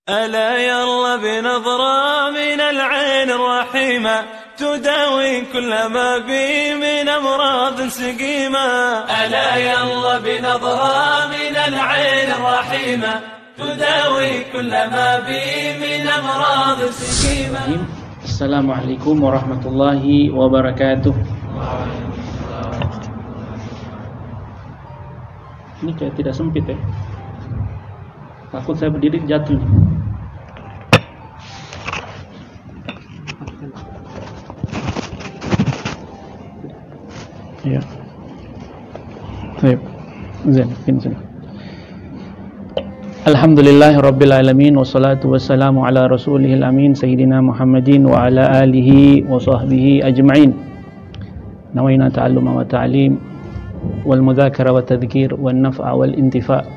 ألا يلا بنظرة من العين الرحيمة تداوي كل ما بي من أمراض سقيمة. ألا يلا بنظرة من العين الرحيمة تداوي كل ما بي من أمراض سقيمة. Assalamualaikum warahmatullahi wabarakatuh. Ini kayak tidak sempit ya. Takut saya berdiri jatuh. Ya. Baik. Zin. Alhamdulillahirabbil alamin wassalatu wassalamu ala rasulihil amin sayyidina Muhammadin wa ala alihi wa sahbihi ajma'in. Nawaina ta'alluma wa ta'lim wal mudhakara wa tadhkir wal naf'a wal intifa'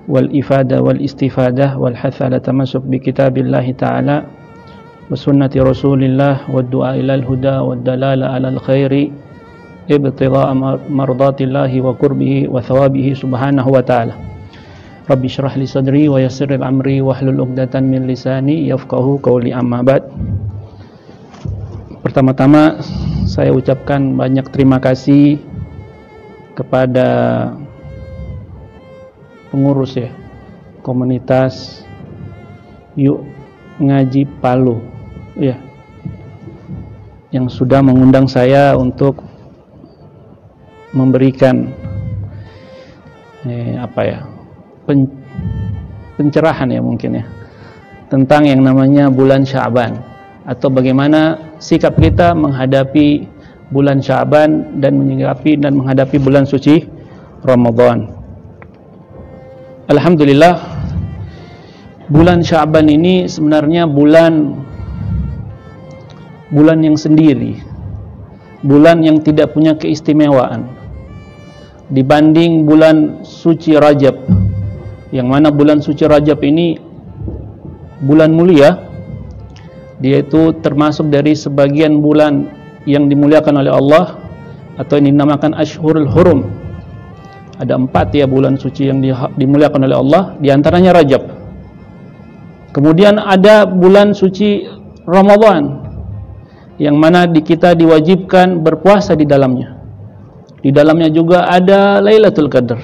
wal ifada wal istifadah wal hatha ala tamassuk bi kitabillahi ta'ala wa sunnati rasulillah wad du'a ilal huda wad dalala alal khairi ibtigha'a mardatillahi wa qurbihi wa thawabihi subhanahu wa ta'ala. Rabbi syrah li sadri wa yassir li amri wahlul 'uqdatan min lisani yafqahu qawli, amma ba'd. Pertama-tama saya ucapkan banyak terima kasih kepada pengurus ya komunitas Yuk Ngaji Palu ya, yang sudah mengundang saya untuk memberikan pencerahan ya mungkin ya tentang yang namanya bulan Sya'ban, atau bagaimana sikap kita menghadapi bulan Sya'ban dan menghadapi bulan suci Ramadan. Alhamdulillah, bulan Sya'ban ini sebenarnya bulan yang sendiri, bulan yang tidak punya keistimewaan dibanding bulan suci Rajab, yang mana bulan suci Rajab ini bulan mulia. Dia itu termasuk dari sebagian bulan yang dimuliakan oleh Allah, atau yang dinamakan Ashhurul Hurum. Ada 4 ya bulan suci yang dimuliakan oleh Allah, diantaranya Rajab. Kemudian ada bulan suci Ramadan, yang mana kita diwajibkan berpuasa di dalamnya. Di dalamnya juga ada Lailatul Qadar.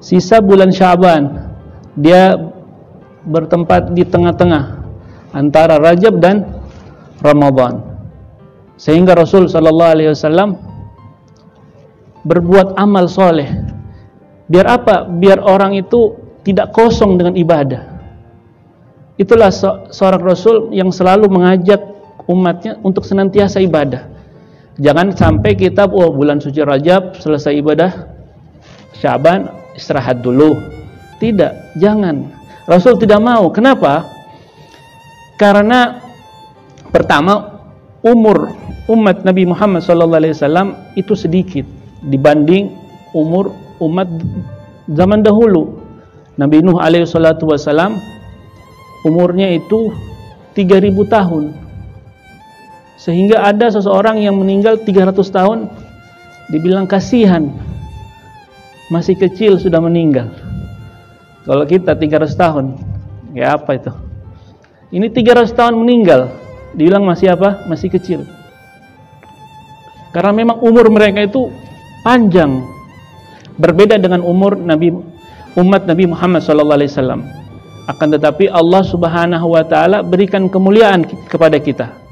Sisa bulan Sya'ban dia bertempat di tengah-tengah antara Rajab dan Ramadan. Sehingga Rasul sallallahu alaihi wasallam berbuat amal soleh. Biar apa? Biar orang itu tidak kosong dengan ibadah. Itulah seorang Rasul yang selalu mengajak umatnya untuk senantiasa ibadah. Jangan sampai kita bulan suci Rajab selesai ibadah, Sya'ban istirahat dulu. Tidak, jangan. Rasul tidak mau. Kenapa? Karena pertama, umur umat Nabi Muhammad SAW itu sedikit dibanding umur umat zaman dahulu. Nabi Nuh SAW umurnya itu 3000 tahun. Sehingga ada seseorang yang meninggal 300 tahun, dibilang kasihan, masih kecil sudah meninggal. Kalau kita 300 tahun, ya apa itu? Ini 300 tahun meninggal, dibilang masih apa? Masih kecil. Karena memang umur mereka itu panjang, berbeda dengan umur umat Nabi Muhammad SAW. Akan tetapi Allah Subhanahu wa Ta'ala berikan kemuliaan kepada kita.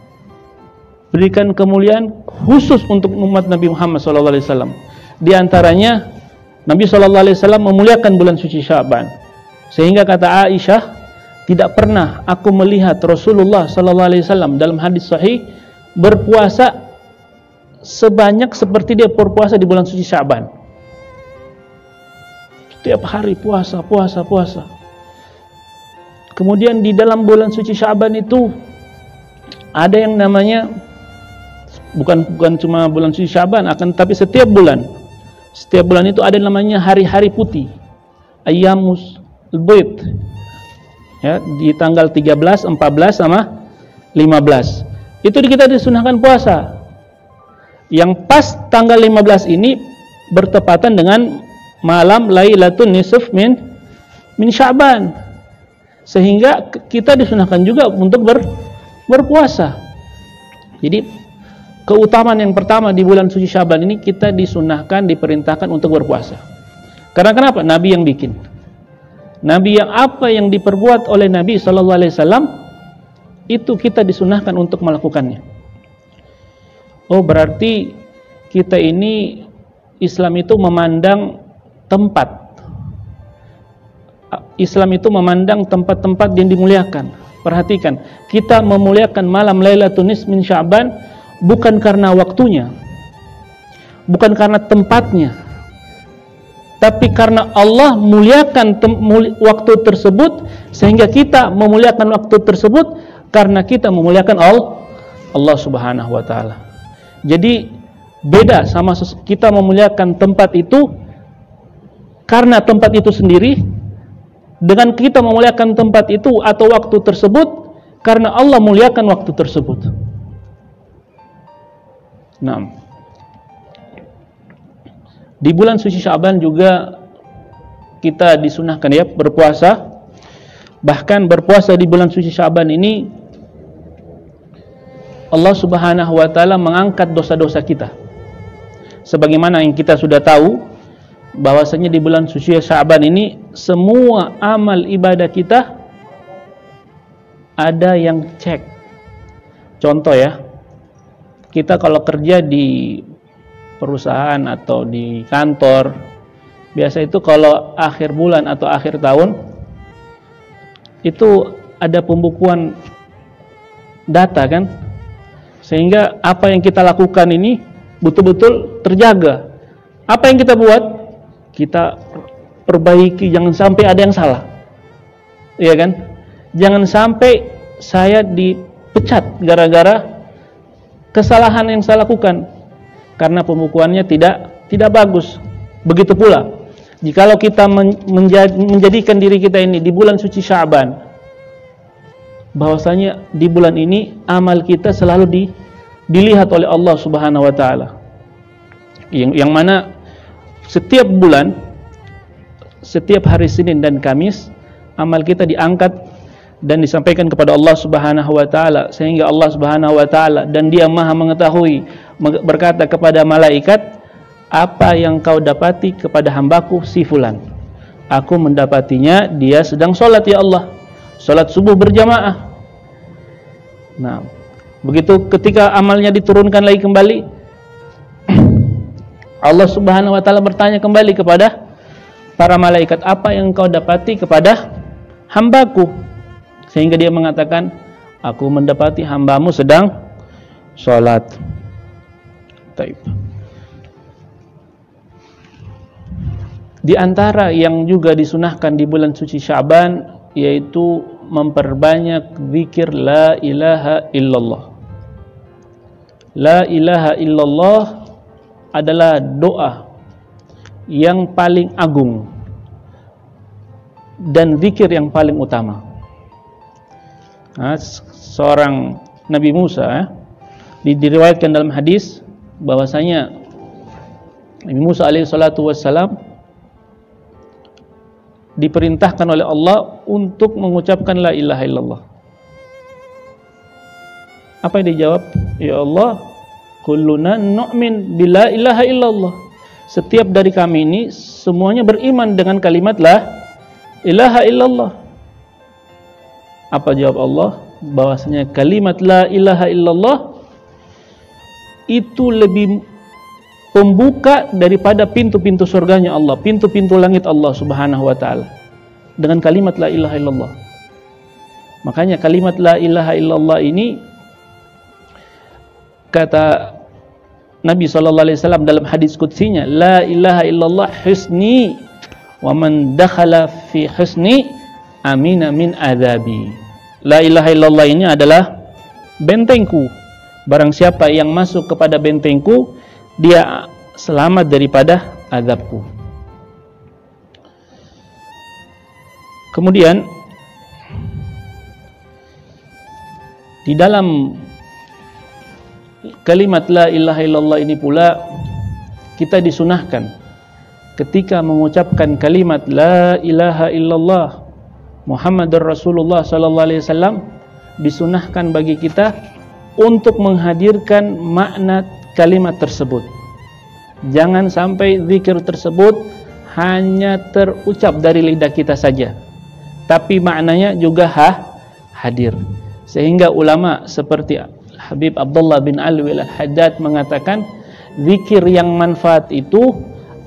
Berikan kemuliaan khusus untuk umat Nabi Muhammad SAW. Di antaranya Nabi SAW memuliakan bulan suci Sya'ban, sehingga kata Aisyah, tidak pernah aku melihat Rasulullah SAW dalam hadis sahih berpuasa sebanyak seperti dia berpuasa di bulan suci Sya'ban. Setiap hari puasa. Kemudian di dalam bulan suci Sya'ban itu ada yang namanya bukan cuma bulan suci Sya'ban, akan tapi setiap bulan itu ada namanya hari-hari putih, Ayyamus Al-Bid ya, di tanggal 13, 14 sama 15 itu kita disunahkan puasa. Yang pas tanggal 15 ini bertepatan dengan malam Lailatul Nisf min Sya'ban. Sehingga kita disunahkan juga untuk berpuasa. Jadi keutamaan yang pertama di bulan suci Syaban ini, kita disunahkan, diperintahkan untuk berpuasa. Karena kenapa? Nabi yang bikin. Nabi yang apa yang diperbuat oleh Nabi SAW, itu kita disunahkan untuk melakukannya. Oh, berarti kita ini, Islam itu memandang tempat. Islam itu memandang tempat-tempat yang dimuliakan. Perhatikan, kita memuliakan malam Lailatul Nisf min Sya'ban bukan karena waktunya, bukan karena tempatnya, tapi karena Allah muliakan waktu tersebut, sehingga kita memuliakan waktu tersebut karena kita memuliakan Allah Subhanahu wa taala. Jadi beda sama kita memuliakan tempat itu karena tempat itu sendiri, dengan kita memuliakan tempat itu atau waktu tersebut karena Allah muliakan waktu tersebut. Nah, di bulan suci Syaban juga kita disunahkan ya berpuasa. Bahkan berpuasa di bulan suci Syaban ini, Allah Subhanahu wa taala mengangkat dosa-dosa kita. Sebagaimana yang kita sudah tahu, bahwasanya di bulan suci Syaban ini semua amal ibadah kita ada yang cek. Contoh ya, kita kalau kerja di perusahaan atau di kantor, biasa itu kalau akhir bulan atau akhir tahun itu ada pembukuan data kan, sehingga apa yang kita lakukan ini betul-betul terjaga. Apa yang kita buat kita perbaiki, jangan sampai ada yang salah, iya kan? Jangan sampai saya dipecat gara-gara kesalahan yang saya lakukan, karena pembukuannya tidak bagus. Begitu pula jikalau kita menjadikan diri kita ini di bulan suci Syaban, bahwasanya di bulan ini amal kita selalu dilihat oleh Allah Subhanahu wa taala, yang mana setiap bulan, setiap hari Senin dan Kamis, amal kita diangkat dan disampaikan kepada Allah Subhanahu wa taala, sehingga Allah Subhanahu wa taala, dan Dia Maha mengetahui, berkata kepada malaikat, apa yang kau dapati kepada hambaku si fulan? Aku mendapatinya dia sedang sholat ya Allah, sholat subuh berjamaah. Nah, begitu ketika amalnya diturunkan lagi kembali, Allah Subhanahu wa taala bertanya kembali kepada para malaikat, apa yang kau dapati kepada hambaku? Sehingga dia mengatakan, aku mendapati hambamu sedang sholat. Taib. Di antara yang juga disunahkan di bulan suci Syaban, yaitu memperbanyak zikir la ilaha illallah. La ilaha illallah adalah doa yang paling agung dan zikir yang paling utama. Nah, seorang Nabi Musa diriwayatkan dalam hadis bahwasanya Nabi Musa alaihi salatu wassalam diperintahkan oleh Allah untuk mengucapkan la ilaha illallah. Apa yang dijawab? Ya Allah, kulluna nu'min bila ilaha illallah. Setiap dari kami ini semuanya beriman dengan kalimat la ilaha illallah. Apa jawab Allah? Bahwasanya kalimat la ilaha illallah itu lebih pembuka daripada pintu-pintu surganya Allah, pintu-pintu langit Allah Subhanahu wa taala, dengan kalimat la ilaha illallah. Makanya kalimat la ilaha illallah ini, kata Nabi SAW dalam hadis qudsinya, la ilaha illallah husni wa man dakhala fi husni amina min adzabi. La ilaha illallah ini adalah bentengku. Barang siapa yang masuk kepada bentengku, dia selamat daripada azabku. Kemudian di dalam kalimat la ilaha illallah ini pula kita disunahkan ketika mengucapkan kalimat la ilaha illallah Muhammadur Rasulullah sallallahu alaihi wasallam, disunahkan bagi kita untuk menghadirkan makna kalimat tersebut. Jangan sampai zikir tersebut hanya terucap dari lidah kita saja, tapi maknanya juga hadir. Sehingga ulama seperti Habib Abdullah bin Alwi al-Haddad mengatakan, zikir yang manfaat itu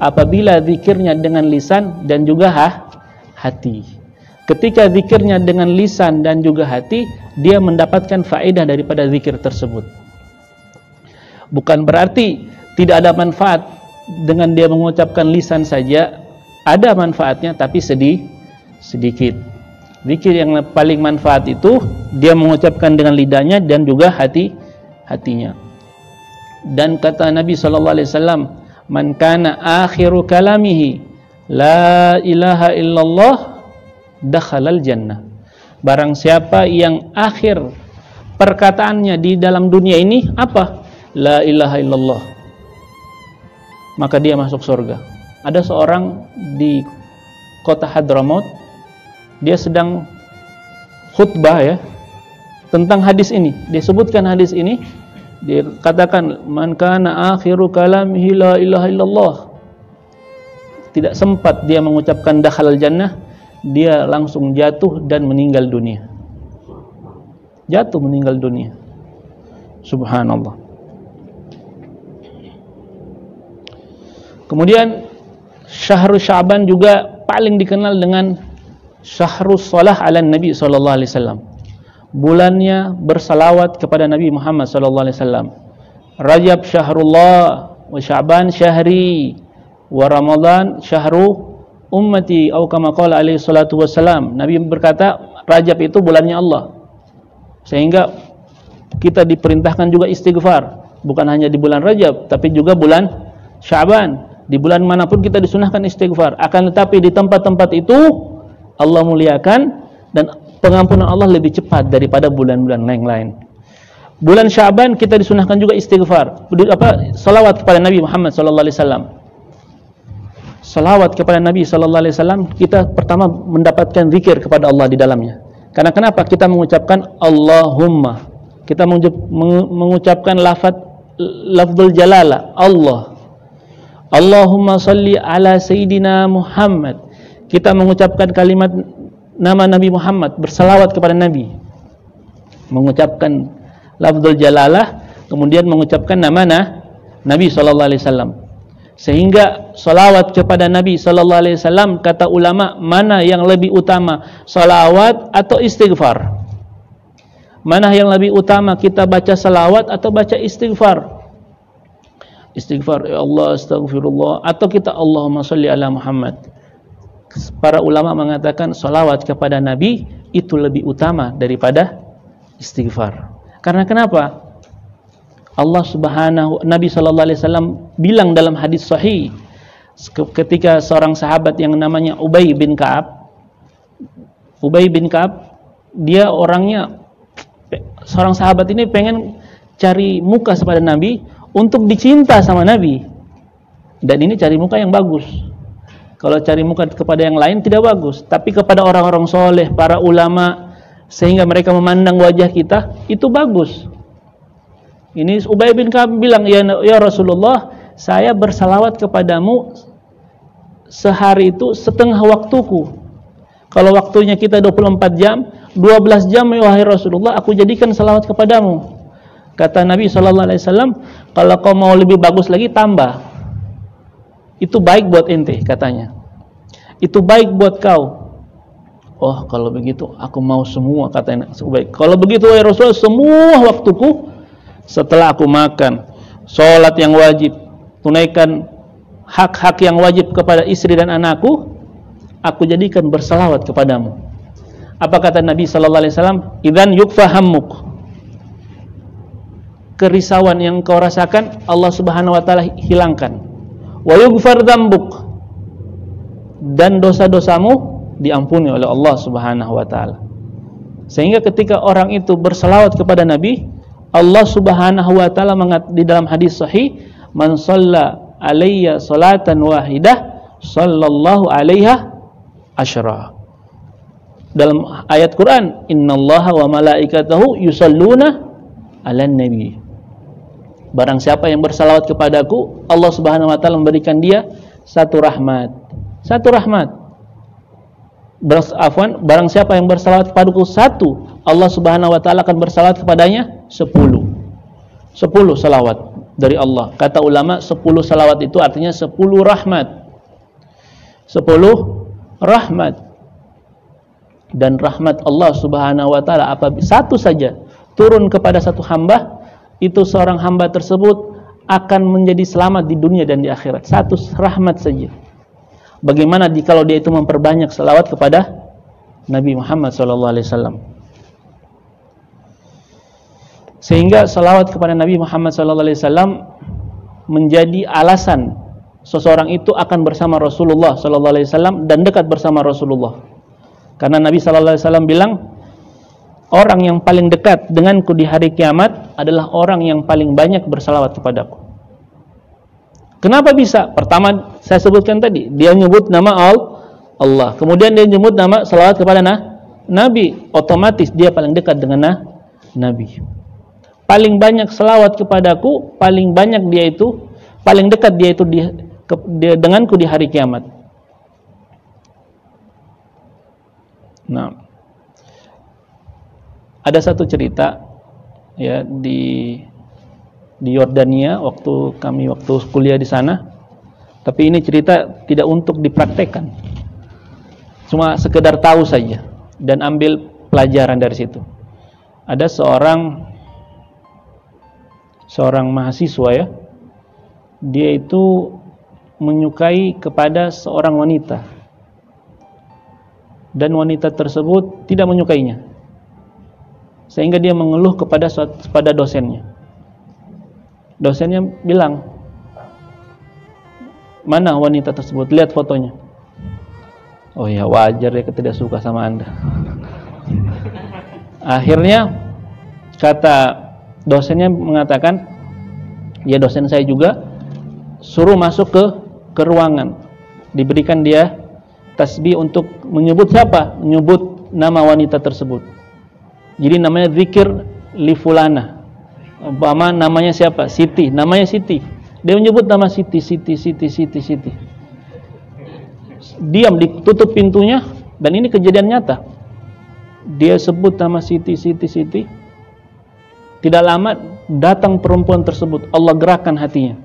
apabila zikirnya dengan lisan dan juga hati. Ketika zikirnya dengan lisan dan juga hati, dia mendapatkan faedah daripada zikir tersebut. Bukan berarti tidak ada manfaat dengan dia mengucapkan lisan saja, ada manfaatnya tapi sedikit. Zikir yang paling manfaat itu dia mengucapkan dengan lidahnya dan juga hatinya. Dan kata Nabi SAW, man kana akhiru kalamihi la ilaha illallah dakhalal jannah. Barang siapa yang akhir perkataannya di dalam dunia ini apa? La ilaha illallah, maka dia masuk surga. Ada seorang di kota Hadramaut, dia sedang khutbah ya tentang hadis ini. Dia sebutkan hadis ini, dia katakan man kana akhiru kalamihi la ilaha illallah. Tidak sempat dia mengucapkan dakhalal jannah, dia langsung jatuh dan meninggal dunia. Jatuh meninggal dunia. Subhanallah. Kemudian Syahrul Sya'ban juga paling dikenal dengan Syahrus Salah ala Nabi sallallahu alaihi wasallam. Bulannya bersalawat kepada Nabi Muhammad sallallahu alaihi wasallam. Rajab syahrullah wa Sya'ban syahri wa Ramadan syahru ummati atau kama qala alaihi salatu wassalam. Nabi berkata Rajab itu bulannya Allah. Sehingga kita diperintahkan juga istighfar, bukan hanya di bulan Rajab tapi juga bulan Sya'ban. Di bulan manapun kita disunahkan istighfar. Akan tetapi di tempat-tempat itu Allah muliakan dan pengampunan Allah lebih cepat daripada bulan-bulan yang lain. Bulan Sya'ban kita disunahkan juga istighfar. Salawat kepada Nabi Muhammad sallallahu alaihi wasallam. Salawat kepada Nabi sallallahu alaihi wasallam, kita pertama mendapatkan zikir kepada Allah di dalamnya. Karena kenapa? Kita mengucapkan Allahumma. Kita mengucapkan lafzul jalalah Allah. Allahumma salli ala Sayyidina Muhammad. Kita mengucapkan kalimat nama Nabi Muhammad, bersalawat kepada Nabi. Mengucapkan lafzul jalalah, kemudian mengucapkan nama Nabi sallallahu alaihi wasallam. Sehingga salawat kepada Nabi sallallahu alaihi wasallam, kata ulama, mana yang lebih utama, salawat atau istighfar? Mana yang lebih utama, kita baca salawat atau baca istighfar? Istighfar, ya Allah, astaghfirullah, atau kita Allahumma sholli ala Muhammad. Para ulama mengatakan salawat kepada Nabi itu lebih utama daripada istighfar. Karena kenapa? Nabi sallallahu alaihi wasallam bilang dalam hadis sahih ketika seorang sahabat yang namanya Ubay bin Ka'ab, dia orangnya, seorang sahabat ini pengen cari muka kepada Nabi untuk dicinta sama Nabi. Dan ini cari muka yang bagus. Kalau cari muka kepada yang lain tidak bagus, tapi kepada orang-orang soleh, para ulama, sehingga mereka memandang wajah kita, itu bagus. Ini Ubay bin Ka'ab bilang, ya Rasulullah, saya bersalawat kepadamu sehari itu setengah waktuku. Kalau waktunya kita 24 jam, 12 jam ya wahai Rasulullah, aku jadikan salawat kepadamu. Kata Nabi SAW, kalau kau mau lebih bagus lagi, tambah. Itu baik buat ente, katanya. Itu baik buat kau. Oh, kalau begitu, aku mau semua, katanya. Kalau begitu, ya Rasulullah, semua waktuku, setelah aku makan, sholat yang wajib, tunaikan hak-hak yang wajib kepada istri dan anakku, aku jadikan bersalawat kepadamu. Apa kata Nabi SAW? Idzan yukfa hammuk. Kerisauan yang kau rasakan Allah Subhanahu wa taala hilangkan. Wa yughfar dzambuk, dan dosa-dosamu diampuni oleh Allah Subhanahu wa taala. Sehingga ketika orang itu berselawat kepada Nabi, Allah Subhanahu wa taala di dalam hadis sahih, man shalla alayya salatan wahidah sallallahu alaiha asyra. dalam ayat Quran, innallaha wa malaikatahu yusalluna 'alan nabi. Barang siapa yang bersalawat kepadaku, Allah Subhanahu wa taala memberikan dia satu rahmat. Satu rahmat. Barang siapa yang bersalawat kepadaku satu, Allah Subhanahu wa taala akan bersalawat kepadanya 10. 10 salawat dari Allah. Kata ulama, 10 salawat itu artinya 10 rahmat. 10 rahmat. Dan rahmat Allah Subhanahu wa taala apabila satu saja turun kepada satu hamba, itu seorang hamba tersebut akan menjadi selamat di dunia dan di akhirat. Satu rahmat saja. Bagaimana kalau dia itu memperbanyak salawat kepada Nabi Muhammad SAW. Sehingga salawat kepada Nabi Muhammad SAW menjadi alasan seseorang itu akan bersama Rasulullah SAW dan dekat bersama Rasulullah. Karena Nabi SAW bilang, orang yang paling dekat denganku di hari kiamat adalah orang yang paling banyak bersalawat kepadaku. Kenapa bisa? Pertama saya sebutkan tadi, dia nyebut nama Allah. Kemudian dia nyebut nama salawat kepada Nabi. Otomatis dia paling dekat dengan Nabi. Paling banyak salawat kepadaku, paling banyak dia itu, paling dekat dia itu denganku di hari kiamat. Nah, ada satu cerita ya di Yordania waktu kuliah di sana. Tapi ini cerita tidak untuk dipraktekkan. Cuma sekedar tahu saja dan ambil pelajaran dari situ. Ada seorang mahasiswa ya. Dia itu menyukai kepada seorang wanita. Dan wanita tersebut tidak menyukainya. Sehingga dia mengeluh kepada dosennya. Dosennya bilang, mana wanita tersebut? Lihat fotonya. Oh ya, wajar dia tidak suka sama Anda. Akhirnya kata dosennya mengatakan, ya dosen saya juga, suruh masuk ke ruangan. Diberikan dia tasbih untuk menyebut siapa? Menyebut nama wanita tersebut. Jadi namanya zikir li fulana. Umpama namanya siapa? Siti. Namanya Siti. Dia menyebut nama Siti. Diam, ditutup pintunya, dan ini kejadian nyata. Dia sebut nama Siti. Tidak lama datang perempuan tersebut. Allah gerakkan hatinya.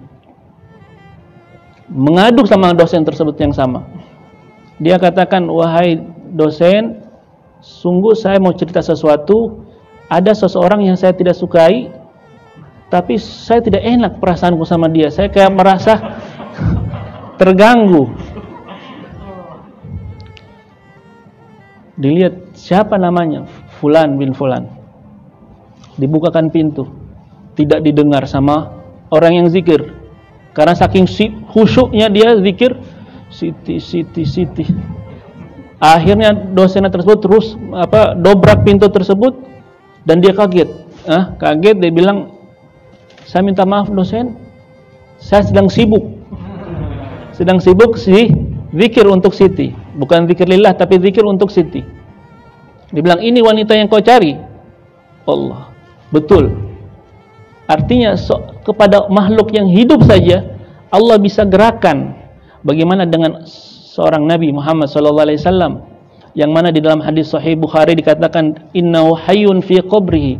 Mengaduk sama dosen tersebut yang sama. Dia katakan, wahai dosen, sungguh saya mau cerita sesuatu. Ada seseorang yang saya tidak sukai, tapi saya tidak enak perasaanku sama dia. Saya kayak merasa terganggu. Dilihat siapa namanya, Fulan bin Fulan. Dibukakan pintu, tidak didengar sama orang yang zikir. Karena saking khusyuknya dia zikir, Siti. Akhirnya dosennya tersebut terus dobrak pintu tersebut dan dia kaget. Kaget, dia bilang, saya minta maaf dosen, saya sedang sibuk zikir untuk Siti, bukan zikir lillah tapi zikir untuk Siti. Dia bilang, ini wanita yang kau cari. Allah, betul. Artinya kepada makhluk yang hidup saja Allah bisa gerakan. Bagaimana dengan seorang Nabi Muhammad SAW yang mana di dalam hadis Sahih Bukhari dikatakan innahu hayyun fi qabrihi,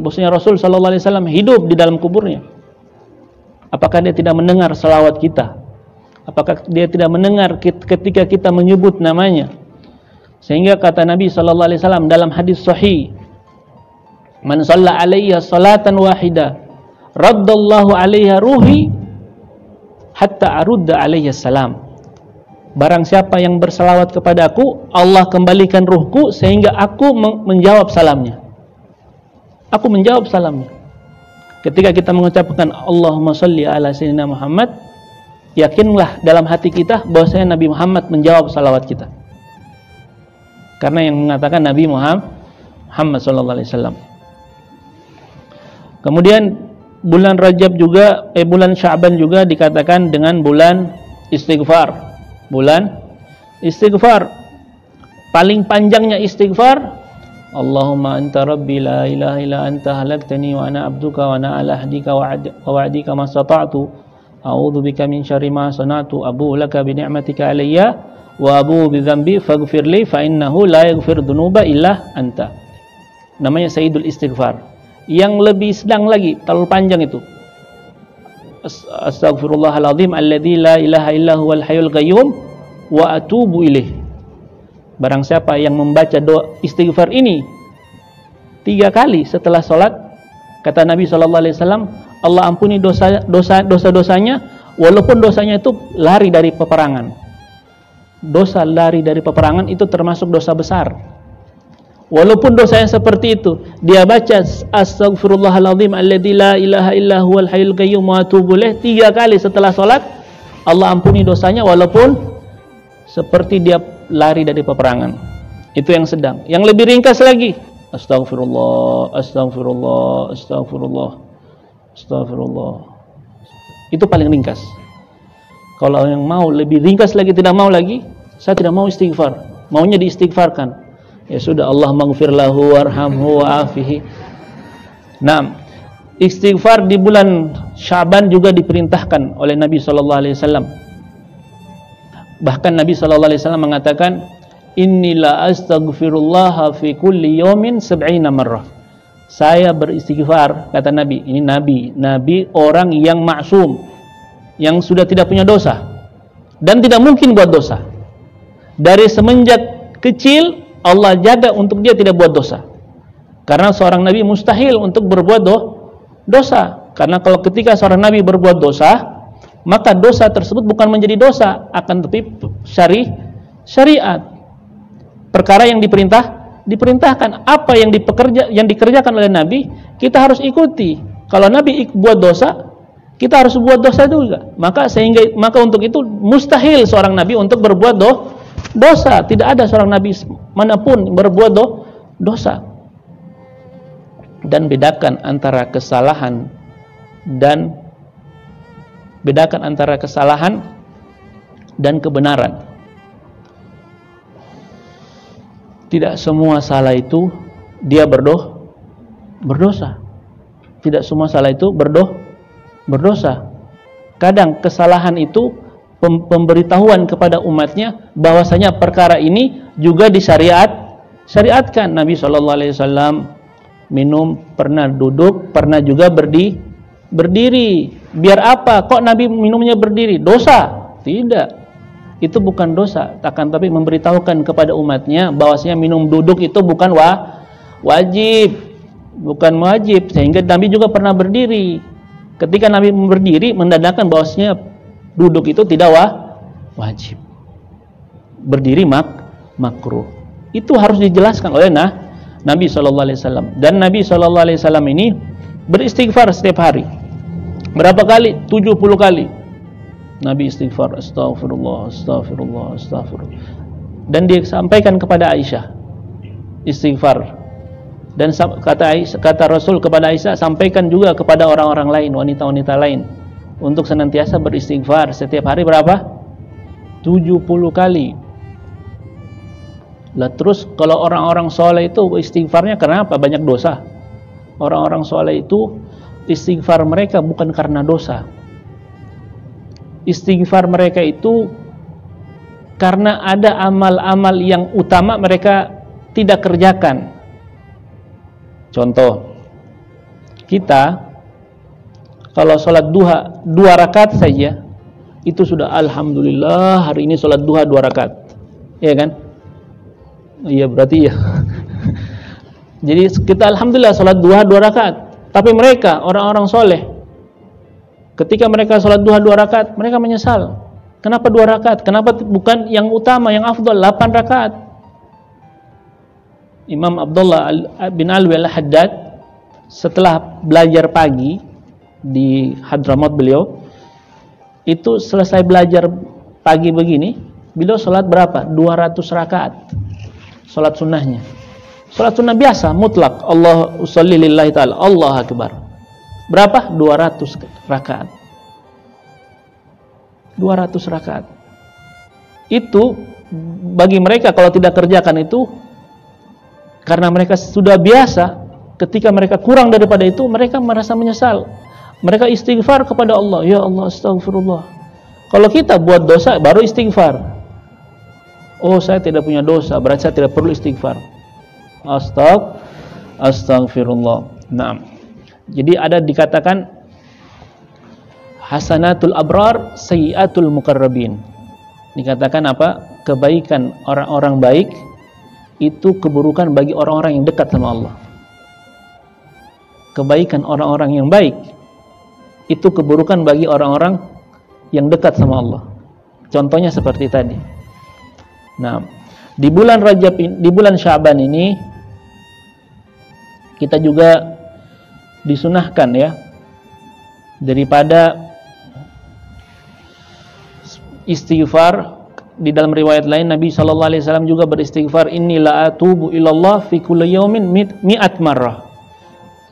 bahwasanya Rasul SAW hidup di dalam kuburnya. Apakah dia tidak mendengar salawat kita? Apakah dia tidak mendengar ketika kita menyebut namanya? Sehingga kata Nabi SAW dalam hadis Sahih, man shalla alayya salatan wahida raddallahu alayha ruhi hatta arudda alayhi salam. Barang siapa yang bersalawat kepadaku, Allah kembalikan ruhku sehingga aku menjawab salamnya. Aku menjawab salamnya. Ketika kita mengucapkan Allahumma sholli ala sayyidina Muhammad, yakinlah dalam hati kita bahwasanya Nabi Muhammad menjawab salawat kita. Karena yang mengatakan Nabi Muhammad sallallahu alaihi wasallam. Kemudian bulan Rajab juga, bulan Sya'ban juga dikatakan dengan bulan istighfar. Bulan istighfar. paling panjangnya istighfar, Allahumma anta rabbi la ilaha illa anta halaqtani wa ana abduka wa ana ala ahdika wa wa'dika ma stata'tu a'udzu bika min syarri ma sana'tu abu'u laka bi ni'matika alayya wa abu'u bi dzambi faghfir li fa innahu la yaghfiru dzunuba illa anta. Namanya Sayyidul Istighfar. Yang lebih sedang lagi, terlalu panjang itu. Astaghfirullahaladzim alladzi la ilaha illa huwal hayyul qayyum wa atubu ilaih. Barang siapa yang membaca doa istighfar ini 3 kali setelah sholat, kata Nabi SAW, Allah ampuni dosa-dosanya, walaupun dosanya itu lari dari peperangan. Dosa lari dari peperangan itu termasuk dosa besar. Walaupun dosanya seperti itu, dia baca astaghfirullahaladzim alladzi la ilaha illa huwal hayyul qayyum wa atubu ilaih 3 kali setelah sholat, Allah ampuni dosanya walaupun seperti dia lari dari peperangan. Itu yang sedang. Yang lebih ringkas lagi, astagfirullah, astagfirullah, astagfirullah, astagfirullah. Itu paling ringkas. Kalau yang mau lebih ringkas lagi, tidak mau lagi, saya tidak mau istighfar, maunya diistighfarkan, ya sudah, Allah maghfir lahu warhamhu wa'afihi. Nah, istighfar di bulan Syaban juga diperintahkan oleh Nabi SAW. Bahkan Nabi SAW mengatakan, Innila astaghfirullah fi kulli yawmin 70 marrah. Saya beristighfar, kata Nabi. Ini Nabi orang yang maksum, yang sudah tidak punya dosa dan tidak mungkin buat dosa. Dari semenjak kecil Allah jaga untuk dia tidak buat dosa. Karena seorang Nabi mustahil untuk berbuat dosa. Karena kalau ketika seorang Nabi berbuat dosa, maka dosa tersebut bukan menjadi dosa, akan tetapi syariat. Perkara yang diperintahkan, apa yang dikerjakan oleh Nabi, kita harus ikuti. Kalau Nabi buat dosa, kita harus buat dosa juga. Maka untuk itu mustahil seorang Nabi untuk berbuat dosa. Tidak ada seorang Nabi manapun berbuat dosa. Dan bedakan antara kesalahan dan kebenaran. Tidak semua salah itu dia berdosa. Tidak semua salah itu berdosa. Kadang kesalahan itu pemberitahuan kepada umatnya bahwasanya perkara ini juga disyariatkan. Nabi SAW minum, pernah duduk, pernah juga berdiri. Biar apa? Kok Nabi minumnya berdiri? Dosa? Tidak. Itu bukan dosa. Akan tapi memberitahukan kepada umatnya bahwasanya minum duduk itu bukan wajib. Bukan wajib. Sehingga Nabi juga pernah berdiri. Ketika Nabi berdiri, menandakan bahwasanya duduk itu tidak wajib. Berdiri makruh. Itu harus dijelaskan oleh Nabi SAW. Dan Nabi SAW ini beristighfar setiap hari. Berapa kali? 70 kali. Nabi istighfar, astagfirullah, astagfirullah, astagfirullah. Dan dia sampaikan kepada Aisyah istighfar. Dan kata Rasul kepada Aisyah, sampaikan juga kepada orang-orang lain, wanita-wanita lain, untuk senantiasa beristighfar setiap hari berapa? 70 kali. Lah terus kalau orang-orang soleh itu istighfarnya kenapa? Banyak dosa. Orang-orang soleh itu istighfar mereka bukan karena dosa. Istighfar mereka itu karena ada amal-amal yang utama mereka tidak kerjakan. Contoh, kita kalau sholat duha 2 rakaat saja, itu sudah alhamdulillah hari ini sholat duha 2 rakaat. Iya kan? Iya berarti ya. Jadi kita alhamdulillah sholat duha 2 rakaat. Tapi mereka, orang-orang soleh, ketika mereka sholat duha 2 rakaat, mereka menyesal. Kenapa 2 rakaat? Kenapa bukan yang utama, yang afdal 8 rakaat? Imam Abdullah bin Alwi al-Haddad setelah belajar pagi di Hadramaut beliau, itu selesai belajar pagi begini, beliau sholat berapa? 200 rakaat. Sholat sunnahnya. Sholat sunnah biasa, mutlak. Allah usolli lillahi ta'ala. Allah akbar. Berapa? 200 rakaat. 200 rakaat. Itu bagi mereka kalau tidak kerjakan itu, karena mereka sudah biasa, ketika mereka kurang daripada itu, mereka merasa menyesal. Mereka istighfar kepada Allah, ya Allah, astagfirullah. Kalau kita buat dosa baru istighfar. Oh, saya tidak punya dosa, berarti saya tidak perlu istighfar. Astagfirullah. Nah, jadi ada dikatakan hasanatul abrar, sayyiatul muqarrabin. Dikatakan apa? Kebaikan orang-orang baik itu keburukan bagi orang-orang yang dekat sama Allah. Kebaikan orang-orang yang baik itu keburukan bagi orang-orang yang dekat sama Allah. Contohnya seperti tadi. Nah, di bulan Rajab ini, di bulan Sya'ban ini kita juga disunahkan ya, daripada istighfar. Di dalam riwayat lain Nabi SAW juga beristighfar, inni la atubu ilallah fi kulli yaumin mi'at marrah.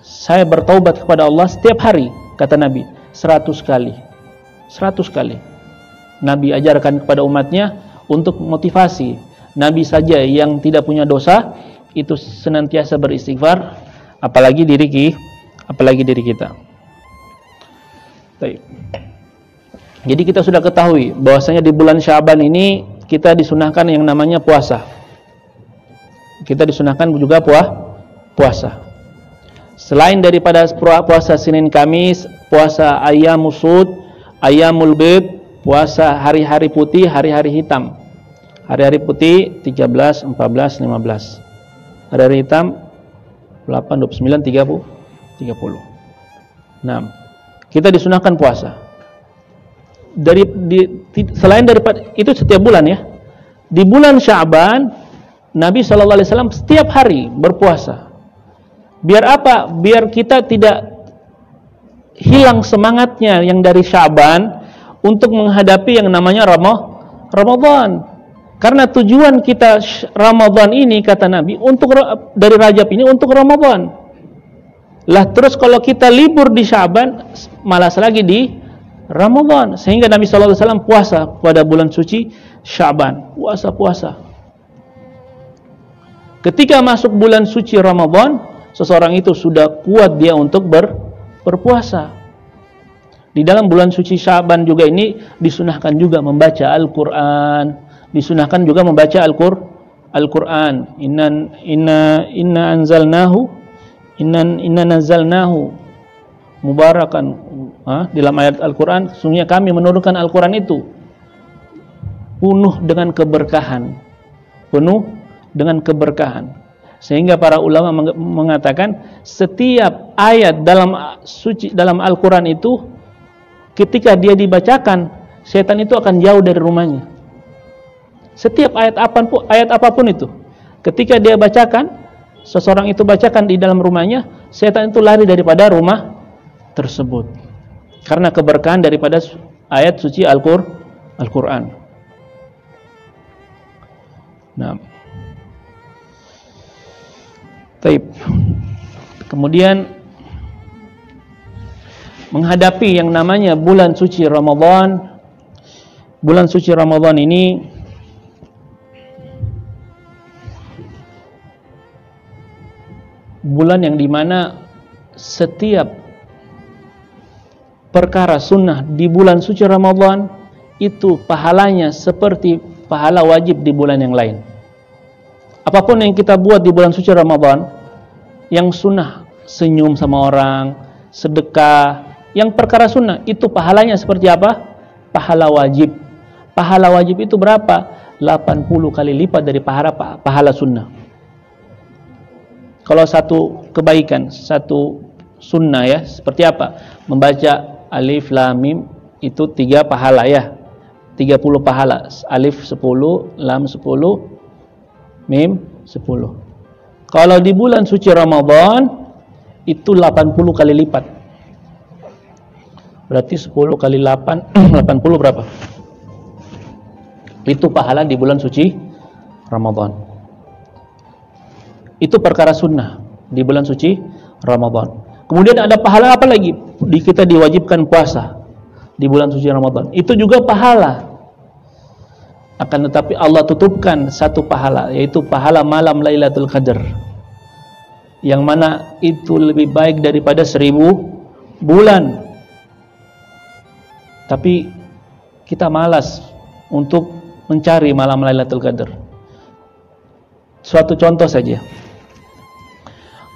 Saya bertaubat kepada Allah setiap hari, kata Nabi, 100 kali. 100 kali. Nabi ajarkan kepada umatnya untuk motivasi. Nabi saja yang tidak punya dosa itu senantiasa beristighfar, apalagi diri kita. Baik. Jadi kita sudah ketahui bahwasanya di bulan Sya'ban ini kita disunahkan yang namanya puasa. Kita disunahkan juga puasa. Selain daripada puasa Senin Kamis, puasa Ayyamul Sud, Ayyamul Bid, puasa hari-hari putih, hari-hari hitam. Hari-hari putih 13, 14, 15. Hari-hari hitam 8, 29, 30. Nah, kita disunahkan puasa. Selain daripada itu setiap bulan ya. Di bulan Sya'ban Nabi SAW setiap hari berpuasa. Biar apa? Biar kita tidak hilang semangatnya yang dari Sya'ban untuk menghadapi yang namanya Ramadan. Karena tujuan kita Ramadan ini, kata Nabi, untuk dari Rajab ini untuk Ramadan. Lah terus kalau kita libur di Sya'ban, malas lagi di Ramadan. Sehingga Nabi SAW puasa pada bulan suci Sya'ban. Puasa. Ketika masuk bulan suci Ramadan, seseorang itu sudah kuat dia untuk berpuasa. Di dalam bulan suci Sya'ban juga ini disunahkan juga membaca Al-Quran. Disunahkan juga membaca Al-Quran. Inna nazzalnahu mubarakan. Dalam ayat Al-Quran, sesungguhnya kami menurunkan Al-Quran itu penuh dengan keberkahan. Sehingga para ulama mengatakan setiap ayat dalam Al-Quran itu ketika dia dibacakan, setan itu akan jauh dari rumahnya. Setiap ayat apapun itu, ketika dia bacakan, seseorang itu bacakan di dalam rumahnya, setan itu lari daripada rumah tersebut. Karena keberkahan daripada ayat suci Al-Quran. Nah, taib. Kemudian menghadapi yang namanya bulan suci Ramadan. Bulan suci Ramadan ini bulan yang dimana setiap perkara sunnah di bulan suci Ramadan itu pahalanya seperti pahala wajib di bulan yang lain. Apapun yang kita buat di bulan suci Ramadan, yang sunnah, senyum sama orang, sedekah, yang perkara sunnah itu pahalanya seperti apa? Pahala wajib. Pahala wajib itu berapa? 80 kali lipat dari pahala sunnah. Kalau satu kebaikan, satu sunnah ya, seperti apa? Membaca Alif Lam Mim itu 3 pahala ya. 30 pahala. Alif 10, Lam 10, Mim 10. Kalau di bulan suci Ramadan itu 80 kali lipat. Berarti 10 kali 8 80 berapa? Itu pahala di bulan suci Ramadan. Itu perkara sunnah di bulan suci Ramadan. Kemudian ada pahala apa lagi? Kita diwajibkan puasa di bulan suci Ramadan. Itu juga pahala. Akan tetapi Allah tutupkan satu pahala, yaitu pahala malam Lailatul Qadar, yang mana itu lebih baik daripada 1000 bulan. Tapi kita malas untuk mencari malam Lailatul Qadar. Suatu contoh saja.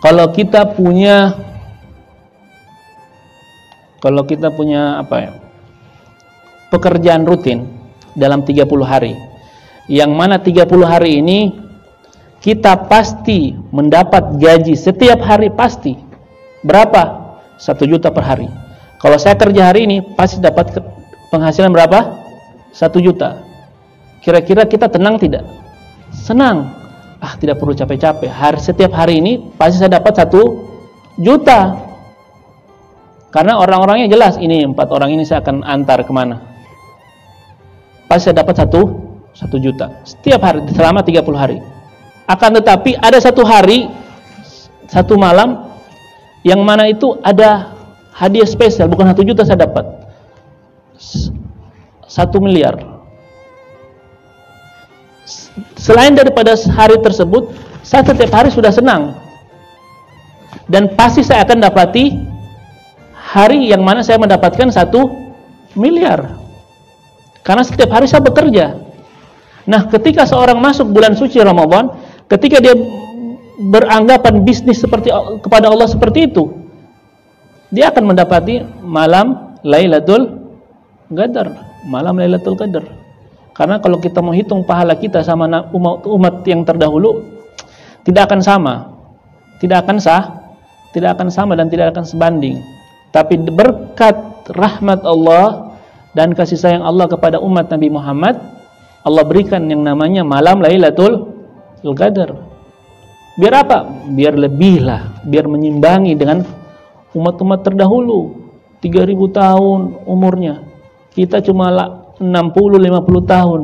Kalau kita punya pekerjaan rutin dalam 30 hari, yang mana 30 hari ini kita pasti mendapat gaji setiap hari, pasti. Berapa? 1 juta per hari. Kalau saya kerja hari ini pasti dapat penghasilan berapa? 1 juta. Kira-kira kita tenang tidak? Senang. Tidak perlu capek-capek. Setiap hari ini pasti saya dapat 1 juta. Karena orang-orangnya jelas, ini 4 orang ini saya akan antar kemana. Pasti saya dapat 1 juta setiap hari selama 30 hari. Akan tetapi ada satu hari, satu malam, yang mana itu ada hadiah spesial. Bukan 1 juta saya dapat, 1 miliar. Selain daripada hari tersebut, saya setiap hari sudah senang, dan pasti saya akan dapati hari yang mana saya mendapatkan 1 miliar, karena setiap hari saya bekerja. Nah, ketika seorang masuk bulan suci Ramadan, ketika dia beranggapan bisnis seperti kepada Allah seperti itu, dia akan mendapati malam Lailatul Qadar, malam Lailatul Qadar. Karena kalau kita mau hitung pahala kita sama umat yang terdahulu, tidak akan sama, tidak akan sama dan tidak akan sebanding. Tapi berkat rahmat Allah dan kasih sayang Allah kepada umat Nabi Muhammad, Allah berikan yang namanya malam Lailatul Qadar. Biar apa? Biar lebih lah, biar menyimbangi dengan umat-umat terdahulu. 3000 tahun umurnya, kita cuma 60-50 tahun.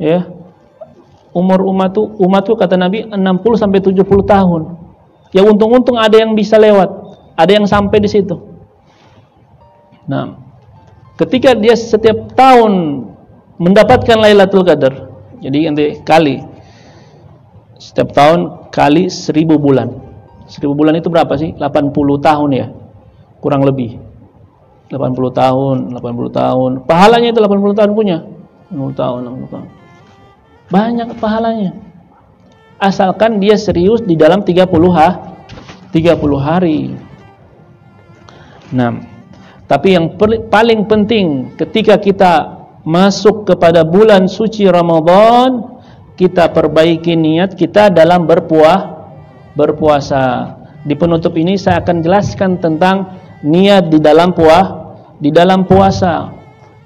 Ya. Umur umat tuh kata Nabi 60-70 tahun. Ya untung-untung ada yang bisa lewat, ada yang sampai di situ. Nah, ketika dia setiap tahun mendapatkan Lailatul Qadar, jadi nanti kali setiap tahun kali 1000 bulan. 1000 bulan itu berapa sih? 80 tahun ya, kurang lebih. 80 tahun. Pahalanya itu 80 tahun punya. 60 tahun. Banyak pahalanya. Asalkan dia serius di dalam 30 hari. Nah, tapi yang paling penting ketika kita masuk kepada bulan suci Ramadan, kita perbaiki niat kita dalam berpuasa. Di penutup ini saya akan jelaskan tentang niat di dalam puasa.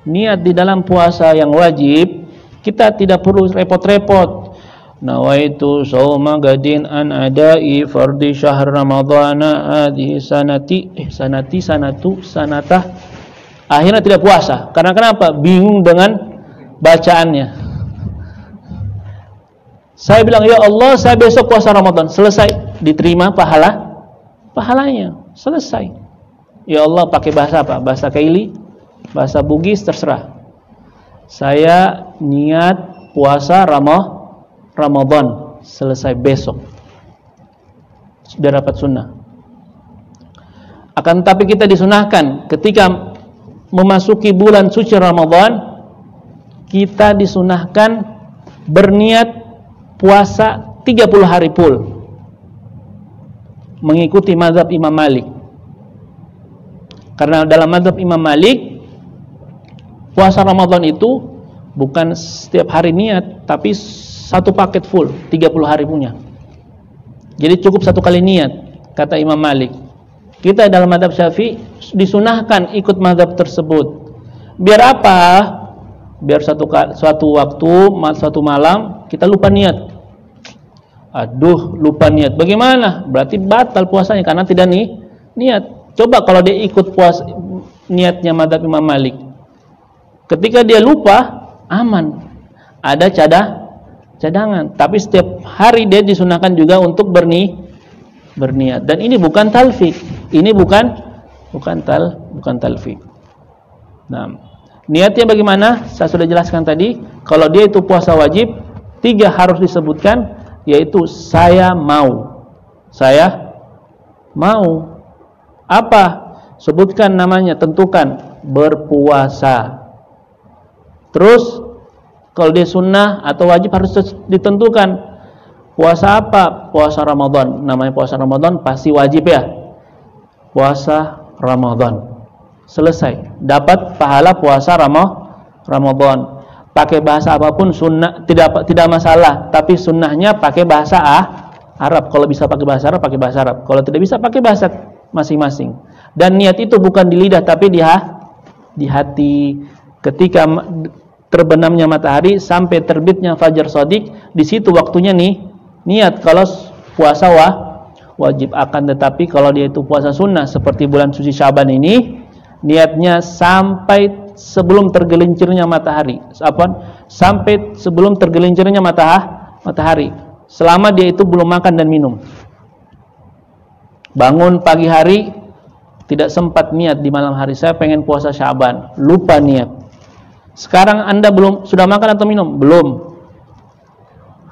Niat di dalam puasa yang wajib, kita tidak perlu repot-repot. Nawaitu shauma gadin an adai fardi syahr ramadhana hadhihi sanatah. Akhirnya tidak puasa. Karena kenapa? Bingung dengan bacaannya. Saya bilang, ya Allah, saya besok puasa Ramadan. Selesai, diterima pahalanya. Selesai. Ya Allah, pakai bahasa apa? Bahasa Kaili, bahasa Bugis, terserah. Saya niat puasa Ramadan, selesai besok. Sudah dapat sunnah. Akan tapi kita disunahkan ketika memasuki bulan suci Ramadan, kita disunahkan berniat puasa 30 hari full, mengikuti mazhab Imam Malik. Karena dalam mazhab Imam Malik, puasa Ramadan itu bukan setiap hari niat, tapi satu paket full, 30 hari punya. Jadi cukup satu kali niat, kata Imam Malik. Kita dalam mazhab Syafi'i disunahkan ikut mazhab tersebut. Biar apa? Biar suatu waktu, suatu malam kita lupa niat. Lupa niat. Bagaimana? Berarti batal puasanya karena tidak niat. Coba kalau dia ikut puasa niatnya mazhab Imam Malik, ketika dia lupa, aman, ada cadangan. Tapi setiap hari dia disunahkan juga untuk berniat. Dan ini bukan talfik, ini bukan talfik. Nah, Niatnya bagaimana? Saya sudah jelaskan tadi. Kalau dia itu puasa wajib, 3 harus disebutkan, yaitu saya mau. Saya mau. Apa? Sebutkan namanya, tentukan. Berpuasa. Terus kalau dia sunnah atau wajib harus ditentukan. Puasa apa? Puasa Ramadan. Namanya puasa Ramadan pasti wajib ya. Puasa Ramadan. Selesai. Dapat pahala puasa Ramadan. Pakai bahasa apapun sunnah tidak masalah, tapi sunnahnya pakai bahasa Arab. Kalau bisa pakai bahasa Arab, pakai bahasa Arab. Kalau tidak bisa pakai bahasa masing-masing. Dan niat itu bukan di lidah tapi di hati. Ketika terbenamnya matahari sampai terbitnya fajar shadiq, di situ waktunya nih niat kalau puasa wajib. Akan tetapi kalau dia itu puasa sunnah seperti bulan suci Syaban ini, niatnya sampai sebelum tergelincirnya matahari. Sampai sebelum tergelincirnya matahari. Selama dia itu belum makan dan minum. Bangun pagi hari tidak sempat niat di malam hari, saya pengen puasa Syaban, lupa niat. Sekarang Anda sudah makan atau minum? Belum.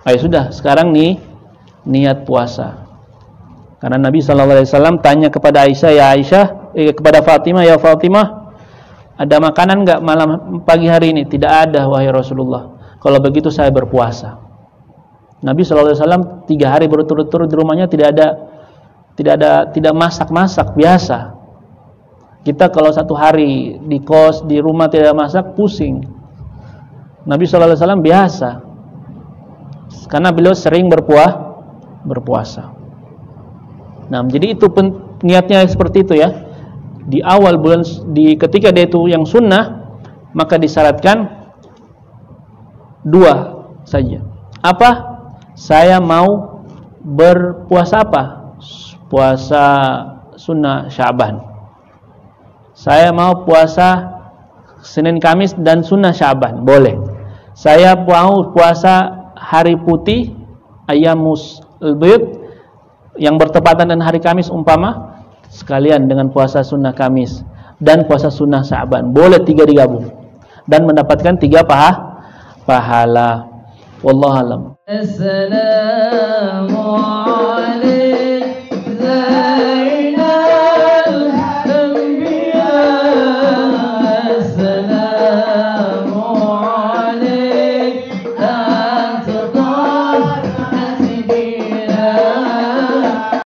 Ayo sudah, sekarang nih niat puasa. Karena Nabi SAW tanya kepada Aisyah, ya Aisyah, kepada Fatimah, ya Fatimah, ada makanan enggak malam pagi hari ini? Tidak ada wahai Rasulullah. Kalau begitu saya berpuasa. Nabi SAW 3 hari berturut-turut di rumahnya tidak masak-masak, biasa. Kita kalau 1 hari di kos, di rumah tidak masak, pusing. Nabi SAW biasa. Karena beliau sering berpuasa. Nah, jadi itu niatnya seperti itu ya. Di awal bulan, ketika dia itu yang sunnah, maka disyaratkan 2 saja. Apa? Saya mau berpuasa apa? Puasa sunnah Syaban. Saya mau puasa Senin Kamis dan sunnah Syaban, boleh. Saya mau puasa hari putih, Ayyamus al-Bid, yang bertepatan dengan hari Kamis umpama, sekalian dengan puasa sunnah Kamis dan puasa sunnah Syaban, boleh 3 digabung dan mendapatkan 3 pahala. Wallahu a'lam. Assalamu